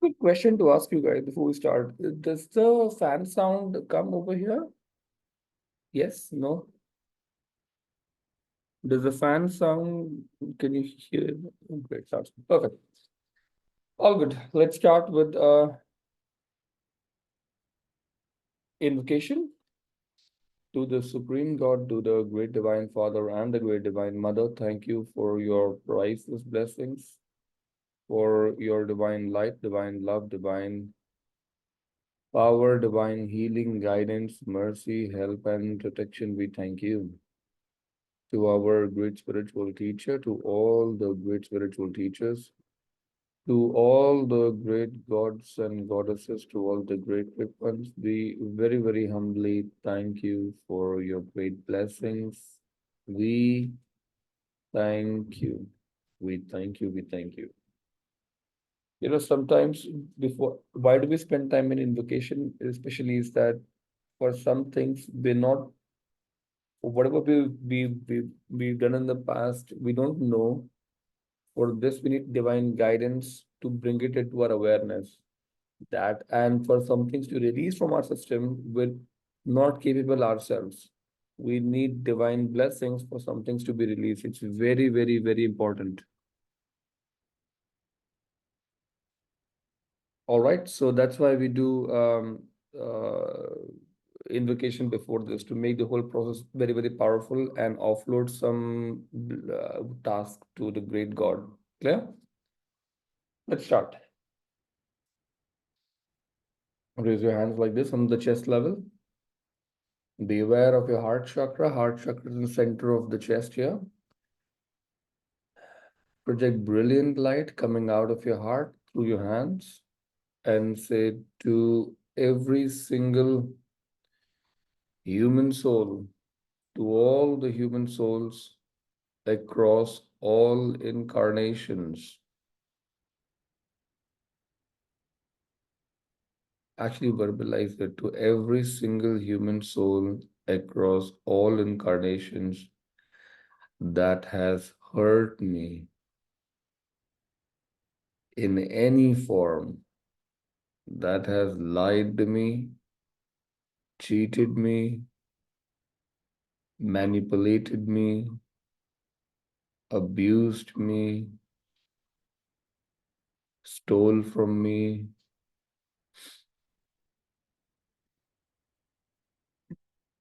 Quick question to ask you guys before we start. Does the fan sound come over here? Yes? No? Does the fan sound, can you hear it? Oh, great, sounds perfect. All good. Let's start with invocation to the Supreme God, to the great Divine Father and the great Divine Mother. Thank you for your priceless blessings, for your divine light, divine love, divine power, divine healing, guidance, mercy, help, and protection. We thank you. To our great spiritual teacher, to all the great spiritual teachers, to all the great gods and goddesses, to all the great ones, we very, very humbly thank you for your great blessings. We thank you. We thank you. We thank you. You know, sometimes before, why do we spend time in invocation? Especially is that for some things we're not, whatever we've done in the past, we don't know. For this, we need divine guidance to bring it into our awareness. That and for some things to release from our system, we're not capable ourselves. We need divine blessings for some things to be released. It's very, very, very important. All right, so that's why we do invocation before this to make the whole process very, very powerful and offload some task to the great God. Clear? Let's start. Raise your hands like this on the chest level. Be aware of your heart chakra. Heart chakra is in the center of the chest here. Project brilliant light coming out of your heart through your hands and say to every single human soul, to all the human souls across all incarnations. Actually verbalize it to every single human soul across all incarnations that has hurt me in any form, that has lied to me, cheated me, manipulated me, abused me, stole from me,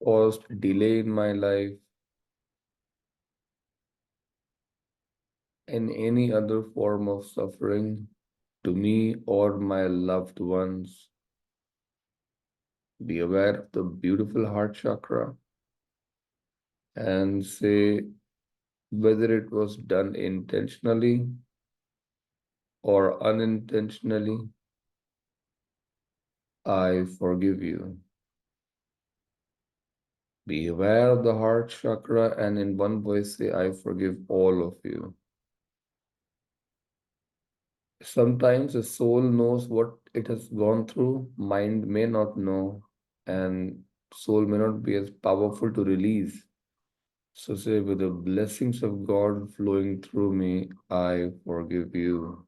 caused delay in my life, and any other form of suffering to me or my loved ones. Be aware of the beautiful heart chakra and say whether it was done intentionally or unintentionally, I forgive you. Be aware of the heart chakra and in one voice say, I forgive all of you. Sometimes the soul knows what it has gone through, mind may not know, and soul may not be as powerful to release. So say, with the blessings of God flowing through me, I forgive you.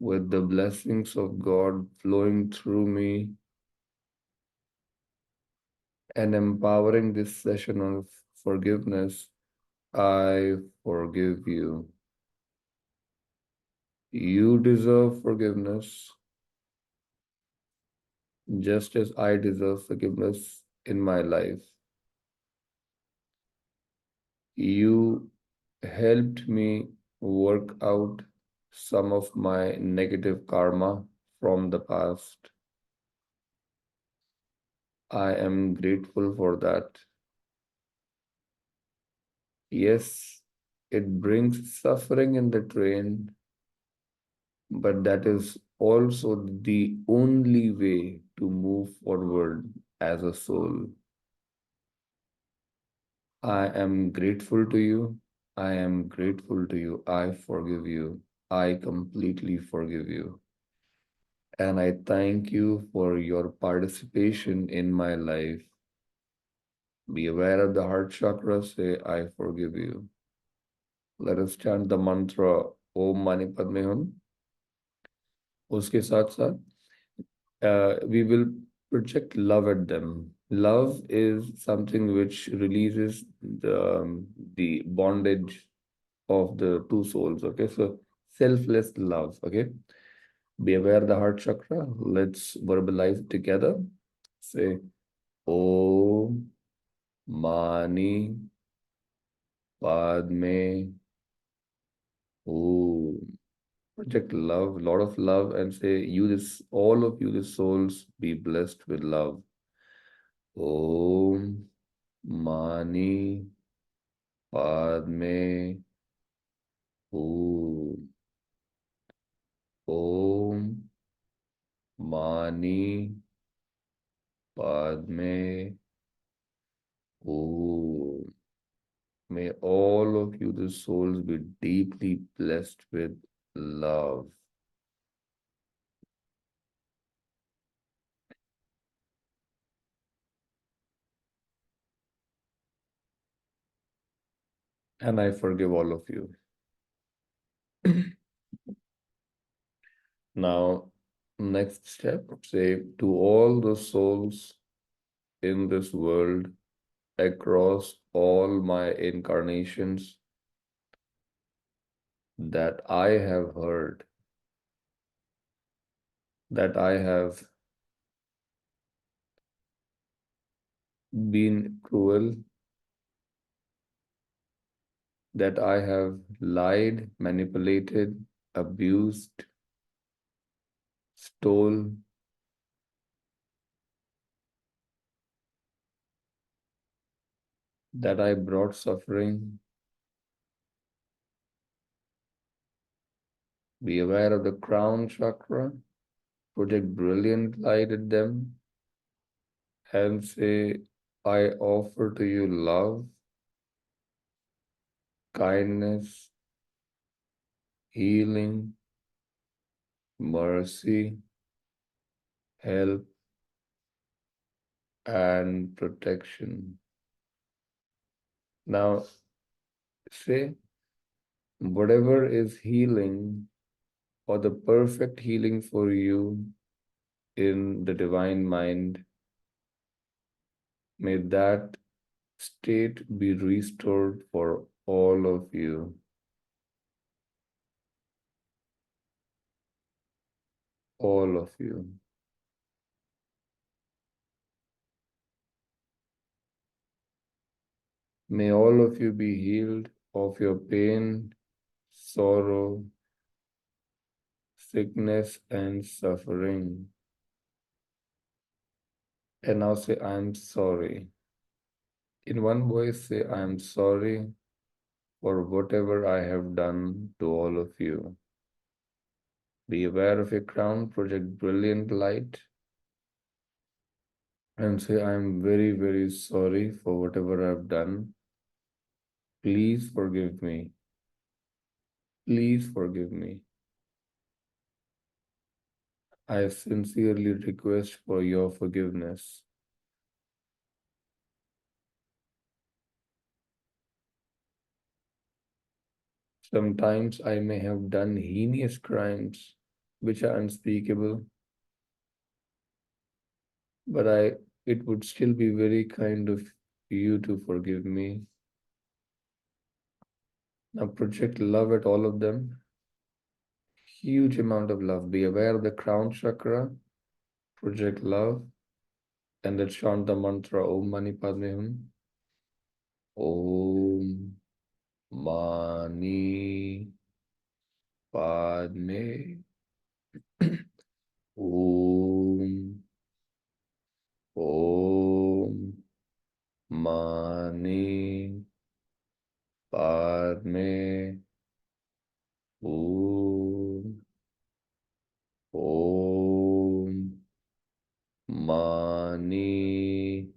With the blessings of God flowing through me and empowering this session of forgiveness, I forgive you. You deserve forgiveness, just as I deserve forgiveness in my life. You helped me work out some of my negative karma from the past. I am grateful for that. Yes, it brings suffering in the train, but that is also the only way to move forward as a soul. I am grateful to you. I am grateful to you. I forgive you. I completely forgive you. And I thank you for your participation in my life. Be aware of the heart chakra. Say, I forgive you. Let us chant the mantra Om Mani Padme Hum. उसके साथ साथ we will project love at them. Love is something which releases the bondage of the two souls. Okay, so selfless love. Okay, be aware the heart chakra. Let's verbalize it together. Say Om Mani Padme Hum. Project love, lot of love, and say, you this, all of you, the souls, be blessed with love. Om Mani Padme Hum. Om Mani Padme Hum. May all of you, the souls, be deeply blessed with love. And I forgive all of you. Now, next step, say to all the souls in this world across all my incarnations that I have heard, that I have been cruel, that I have lied, manipulated, abused, stole, that I brought suffering. Be aware of the crown chakra, project brilliant light at them, and say, I offer to you love, kindness, healing, mercy, help, and protection. Now, say, whatever is healing or the perfect healing for you in the divine mind, may that state be restored for all of you. All of you. May all of you be healed of your pain, sorrow, sickness, and suffering. And now say, I am sorry. In one voice, say, I am sorry for whatever I have done to all of you. Be aware of your crown, project brilliant light, and say, I am very, very sorry for whatever I've done. Please forgive me. Please forgive me. I sincerely request for your forgiveness. Sometimes I may have done heinous crimes which are unspeakable, but it would still be very kind of you to forgive me. Now project love at all of them. Huge amount of love. Be aware of the crown chakra. Project love. And let's chant the mantra Om Mani Padme Hum. Om Mani Padme Om. Om Mani Padme Om. Om Mani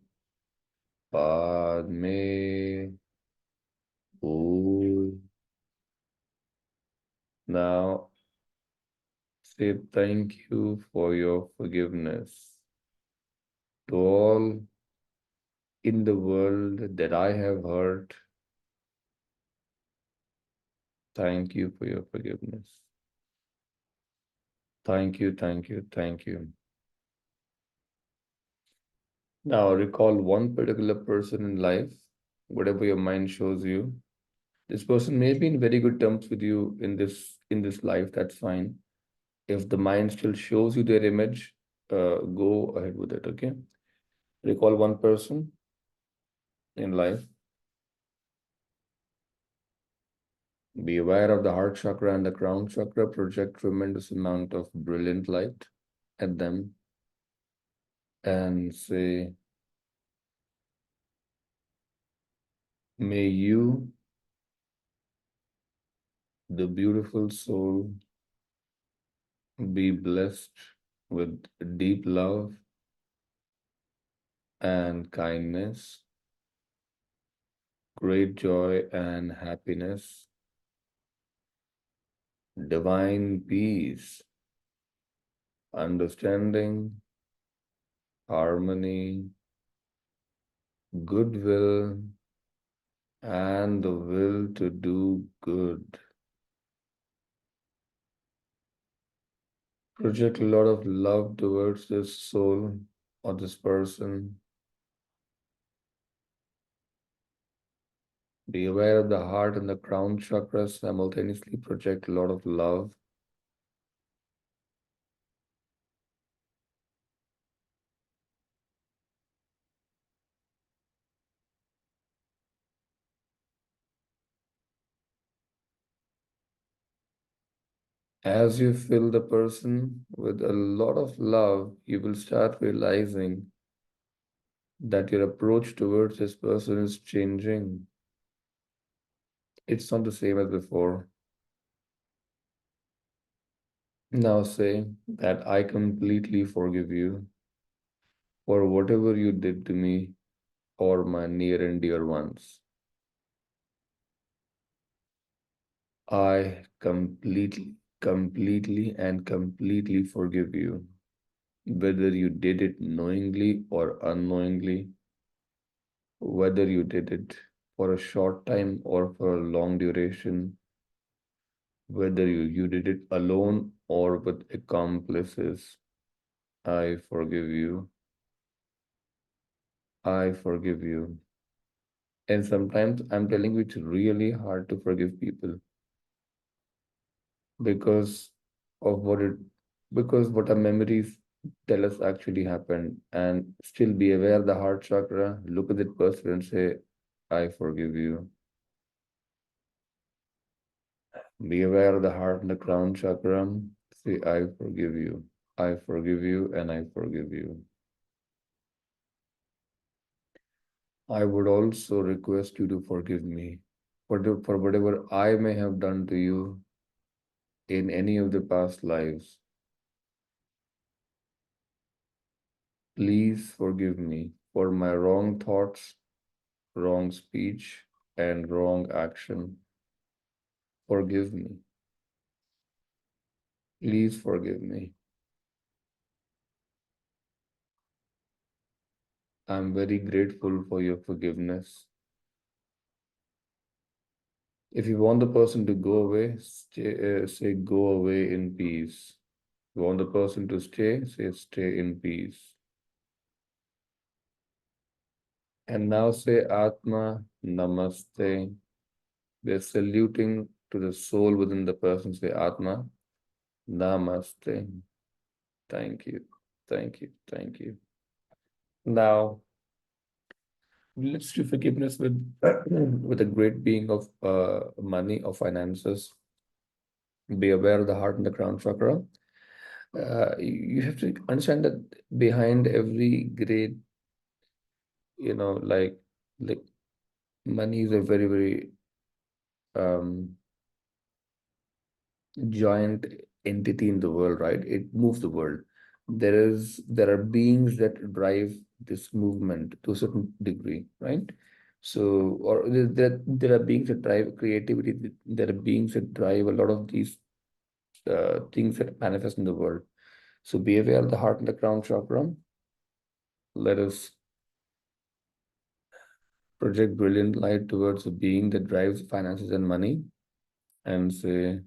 Padme Om. Now say thank you for your forgiveness to all in the world that I have hurt. Thank you for your forgiveness. Thank you, thank you, thank you. Now recall one particular person in life, whatever your mind shows you. This person may be in very good terms with you in this life, that's fine. If the mind still shows you their image, go ahead with it, okay? Recall one person in life. Be aware of the heart chakra and the crown chakra project tremendous amount of brilliant light at them and say, may you, the beautiful soul, be blessed with deep love and kindness, great joy and happiness, divine peace, understanding, harmony, goodwill, and the will to do good. Project a lot of love towards this soul or this person. Be aware of the heart and the crown chakra simultaneously project a lot of love. As you fill the person with a lot of love, you will start realizing that your approach towards this person is changing. It's not the same as before. Now say that I completely forgive you for whatever you did to me or my near and dear ones. I completely forgive you, whether you did it knowingly or unknowingly, whether you did it for a short time or for a long duration, whether you did it alone or with accomplices. I forgive you. I forgive you. And sometimes I'm telling you, it's really hard to forgive people because of what our memories tell us actually happened. And still be aware of the heart chakra, look at that person and say, I forgive you. Be aware of the heart and the crown chakra. Say, I forgive you. I forgive you and I forgive you. I would also request you to forgive me for whatever I may have done to you in any of the past lives. Please forgive me for my wrong thoughts, wrong speech, and wrong action. Forgive me. Please forgive me. I'm very grateful for your forgiveness. If you want the person to go away, say go away in peace. If you want the person to stay, say stay in peace. And now say Atma Namaste. We're saluting to the soul within the person. Say Atma Namaste. Thank you. Thank you. Thank you. Now, let's do forgiveness with with a great being of money or finances. Be aware of the heart and the crown chakra. You have to understand that behind every great, like money is a very, very um, giant entity in the world, right? It moves the world. There are beings that drive this movement to a certain degree, right? So, or there are beings that drive creativity. There are beings that drive a lot of these things that manifest in the world. So be aware of the heart and the crown chakra. Let us project brilliant light towards a being that drives finances and money and say,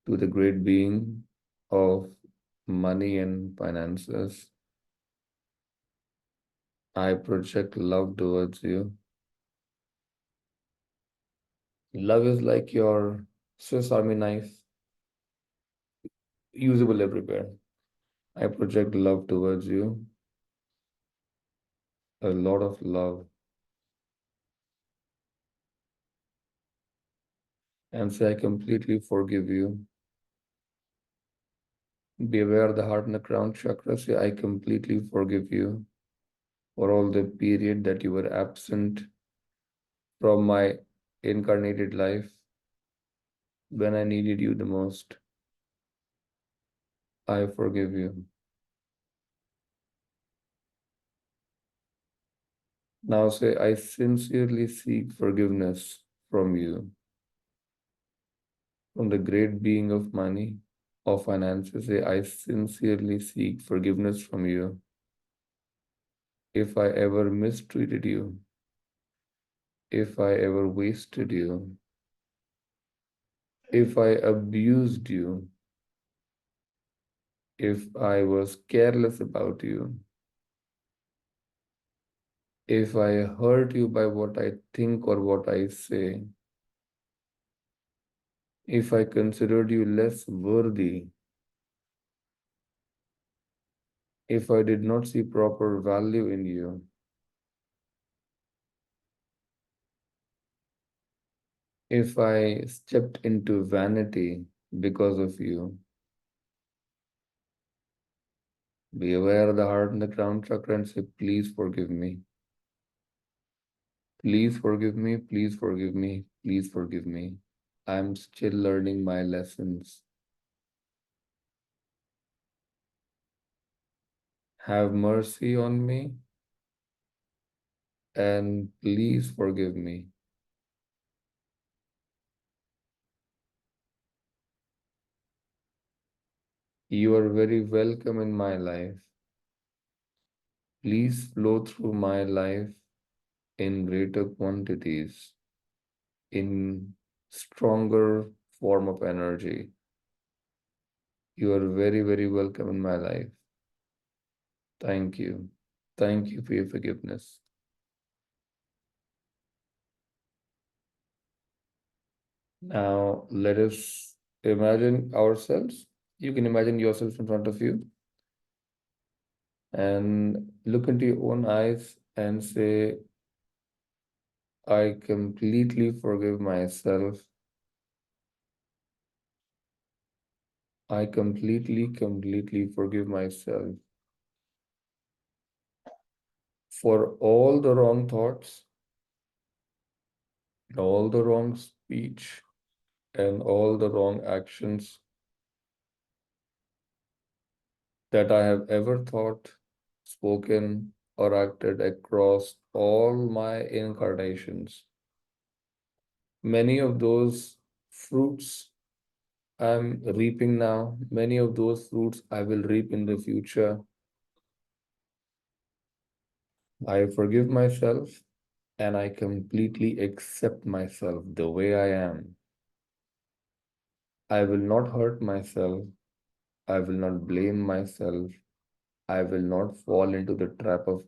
to the great being of money and finances. I project love towards you. Love is like your Swiss Army knife, usable everywhere. I project love towards you, a lot of love, and say, I completely forgive you. Be aware the heart and the crown chakra. Say, I completely forgive you for all the period that you were absent from my incarnated life when I needed you the most. I forgive you. Now say, I sincerely seek forgiveness from you, from the great being of money, of finances. Say, I sincerely seek forgiveness from you if I ever mistreated you, if I ever wasted you, if I abused you, if I was careless about you, if I hurt you by what I think or what I say, if I considered you less worthy, if I did not see proper value in you, if I stepped into vanity because of you, be aware of the heart and the crown chakra and say, please forgive me. Please forgive me, please forgive me, please forgive me. I'm still learning my lessons. Have mercy on me and please forgive me. You are very welcome in my life. Please flow through my life in greater quantities, in stronger form of energy. You are very, very welcome in my life. Thank you. Thank you for your forgiveness. Now, let us imagine ourselves. You can imagine yourself in front of you and look into your own eyes and say, I completely forgive myself. I completely forgive myself for all the wrong thoughts, all the wrong speech, and all the wrong actions that I have ever thought, spoken, or acted across all my incarnations. Many of those fruits I'm reaping now, many of those fruits I will reap in the future. I forgive myself and I completely accept myself the way I am. I will not hurt myself. I will not blame myself. I will not fall into the trap of,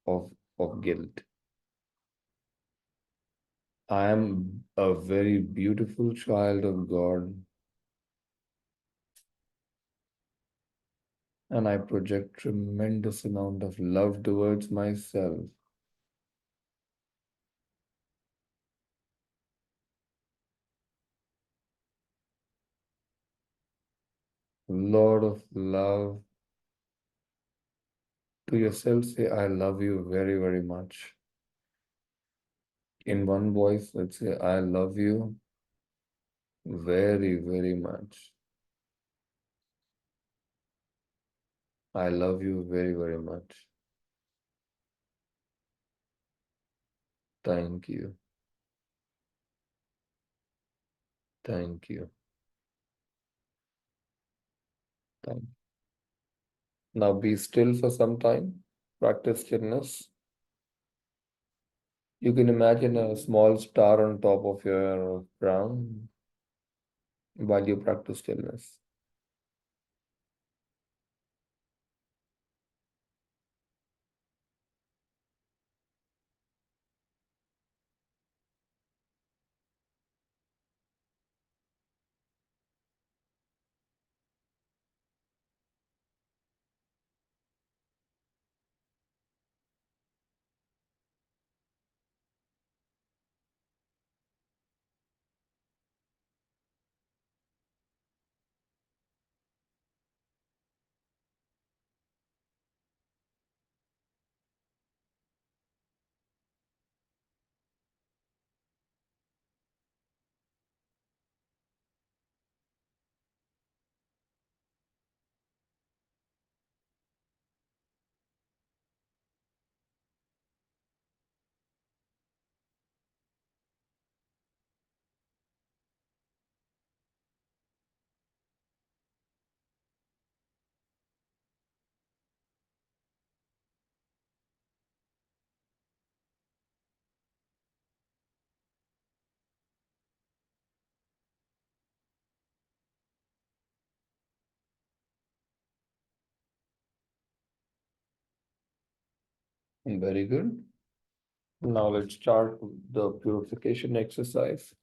of guilt. I am a very beautiful child of God, and I project tremendous amount of love towards myself. Lot of love to yourself. Say, I love you very, very much. In one voice, let's say, I love you very, very much. I love you very, very much. Thank you. Thank you. Thank you. Now be still for some time. Practice stillness. You can imagine a small star on top of your crown. while you practice stillness. Very good. Now let's start the purification exercise.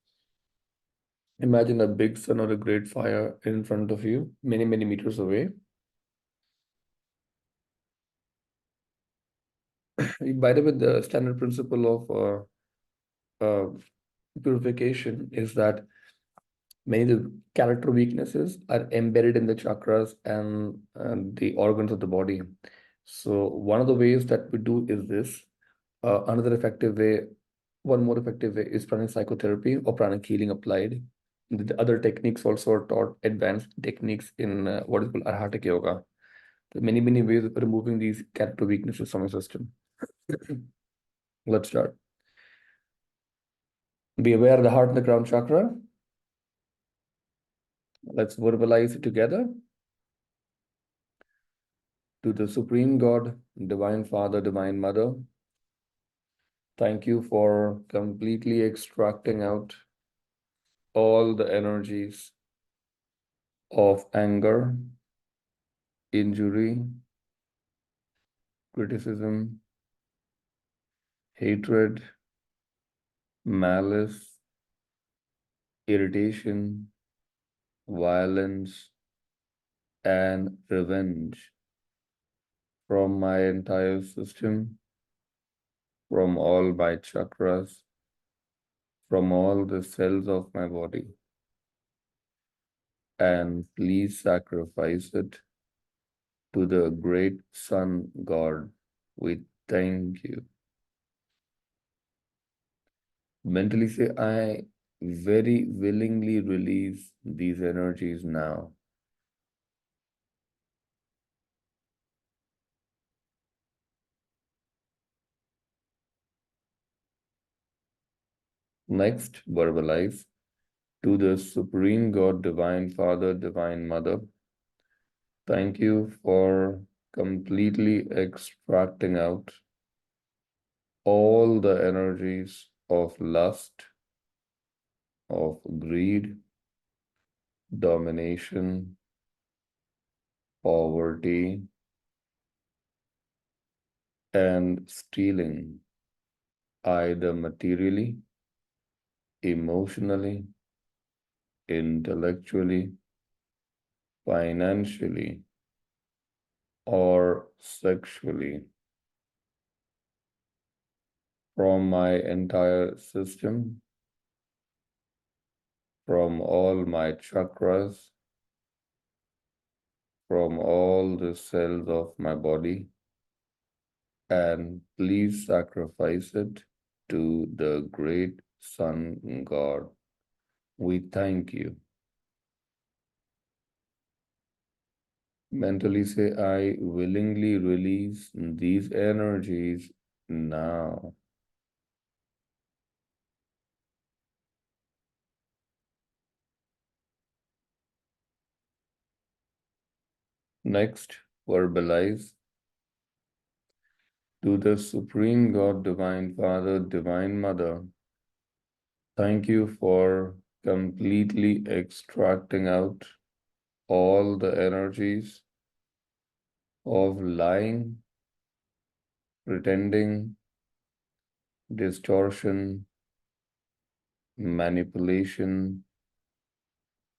Imagine a big sun or a great fire in front of you, many, many meters away. By the way, the standard principle of purification is that many of the character weaknesses are embedded in the chakras and the organs of the body. So one of the ways that we do is this. Another effective way, one more effective way is pranic psychotherapy or pranic healing applied. The other techniques also are taught, advanced techniques in what is called arhatic yoga. There are many, many ways of removing these character weaknesses from your system. Let's start. Be aware of the heart and the crown chakra. Let's verbalize it together. To the Supreme God, Divine Father, Divine Mother, thank you for completely extracting out all the energies of anger, injury, criticism, hatred, malice, irritation, violence, and revenge from my entire system, from all my chakras, from all the cells of my body. And please sacrifice it to the great Sun God. We thank you. Mentally say, I very willingly release these energies now. Next, verbalize to the Supreme God, Divine Father, Divine Mother. Thank you for completely extracting out all the energies of lust, of greed, domination, poverty, and stealing, either materially, emotionally, intellectually, financially, or sexually from my entire system, from all my chakras, from all the cells of my body, and please sacrifice it to the great Sun God. We thank you. Mentally say, I willingly release these energies now. Next, verbalize to the Supreme God, Divine Father, Divine Mother. Thank you for completely extracting out all the energies of lying, pretending, distortion, manipulation,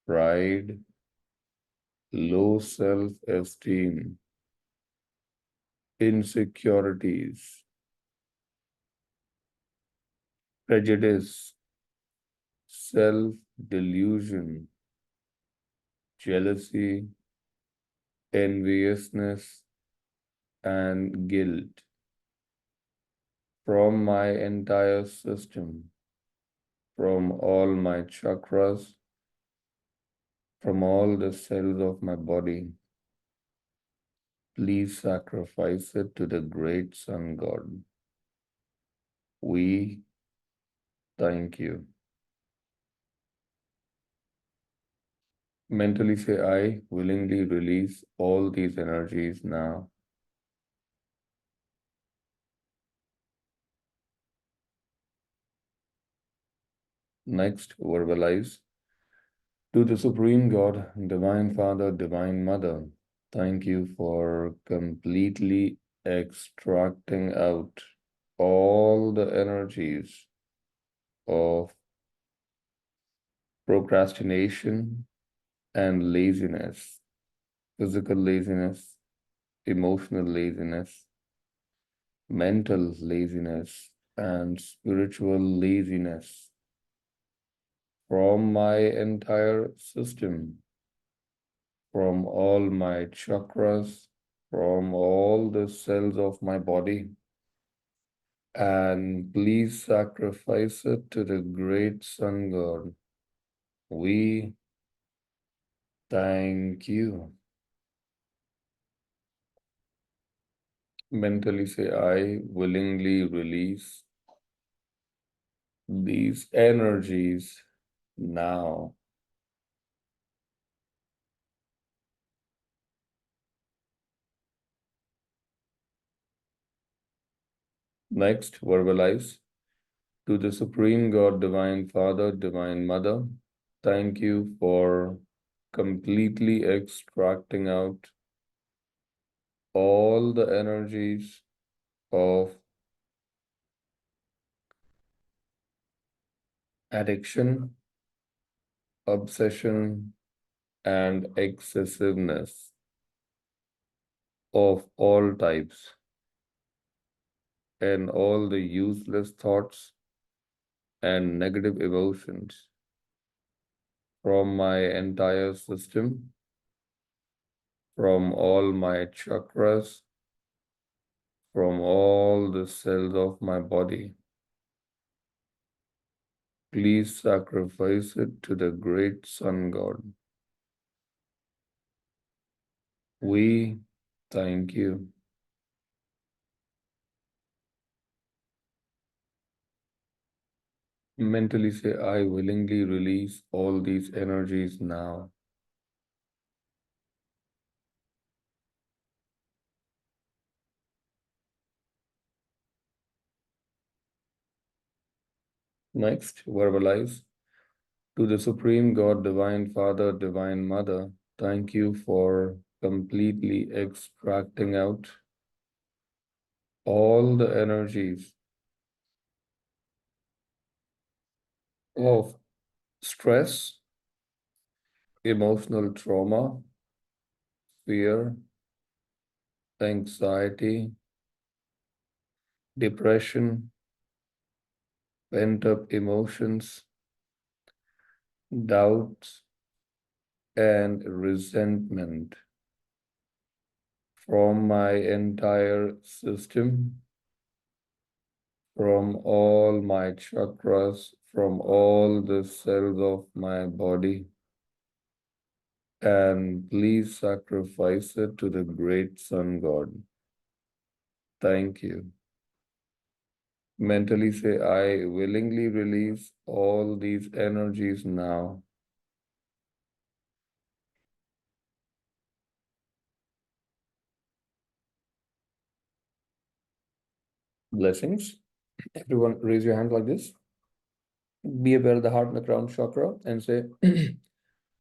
pride, low self-esteem, insecurities, prejudice, self-delusion, jealousy, enviousness, and guilt from my entire system, from all my chakras, from all the cells of my body. Please sacrifice it to the great Sun God. We thank you. Mentally say, I willingly release all these energies now. Next, verbalize. To the Supreme God, Divine Father, Divine Mother, thank you for completely extracting out all the energies of procrastination and laziness, physical laziness, emotional laziness, mental laziness, and spiritual laziness from my entire system, from all my chakras, from all the cells of my body, and please sacrifice it to the great Sun God. We thank you. Mentally say, I willingly release these energies now. Next, verbalize. To the Supreme God, Divine Father, Divine Mother, thank you for completely extracting out all the energies of addiction, obsession, and excessiveness of all types, and all the useless thoughts and negative emotions from my entire system, from all my chakras, from all the cells of my body. Please sacrifice it to the great Sun God. We thank you. Mentally say, I willingly release all these energies now. Next, verbalize. To the Supreme God, Divine Father, Divine Mother, thank you for completely extracting out all the energies of stress, emotional trauma, fear, anxiety, depression, pent-up emotions, doubts, and resentment from my entire system, from all my chakras, from all the cells of my body, and please sacrifice it to the great Sun God. Thank you. Mentally say, I willingly release all these energies now. Blessings. Everyone raise your hand like this. Be aware of the heart and the crown chakra and say,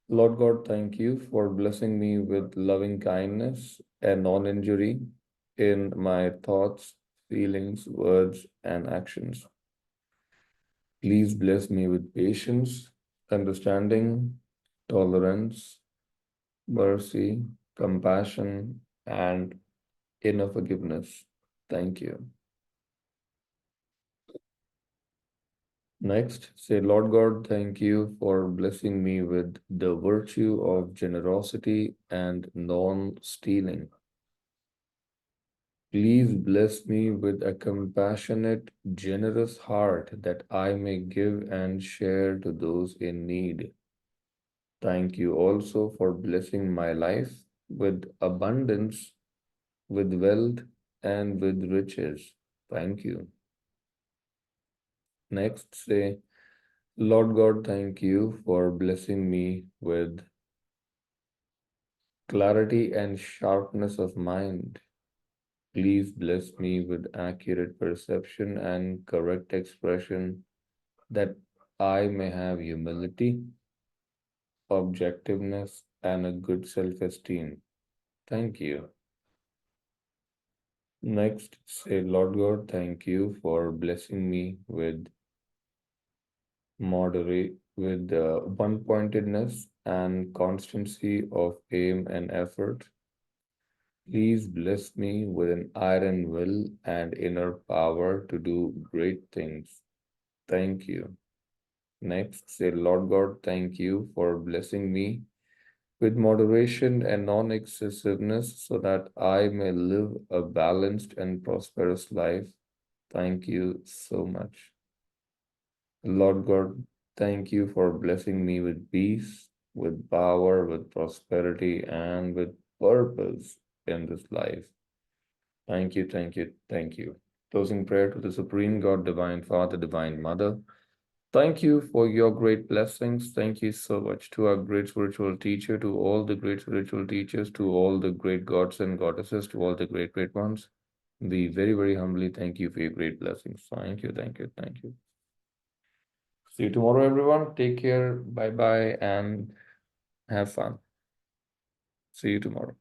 Lord God, thank you for blessing me with loving kindness and non injury in my thoughts, feelings, words, and actions. Please bless me with patience, understanding, tolerance, mercy, compassion, and inner forgiveness. Thank you. Next, say, Lord God, thank you for blessing me with the virtue of generosity and non-stealing. Please bless me with a compassionate, generous heart that I may give and share to those in need. Thank you also for blessing my life with abundance, with wealth, and with riches. Thank you. Next, say, Lord God, thank you for blessing me with clarity and sharpness of mind. Please bless me with accurate perception and correct expression that I may have humility, objectiveness, and a good self-esteem. Thank you. Next, say, Lord God, thank you for blessing me with one-pointedness and constancy of aim and effort. Please bless me with an iron will and inner power to do great things. Thank you. Next, say, Lord God, thank you for blessing me with moderation and non-excessiveness so that I may live a balanced and prosperous life. Thank you so much. Lord God, thank you for blessing me with peace, with power, with prosperity, and with purpose in this life. Thank you, thank you, thank you. Closing prayer to the Supreme God, Divine Father, Divine Mother. Thank you for your great blessings. Thank you so much to our great spiritual teacher, to all the great spiritual teachers, to all the great gods and goddesses, to all the great, great ones. We very, very humbly thank you for your great blessings. Thank you, thank you, thank you. See you tomorrow, everyone. Take care. Bye bye and have fun. See you tomorrow.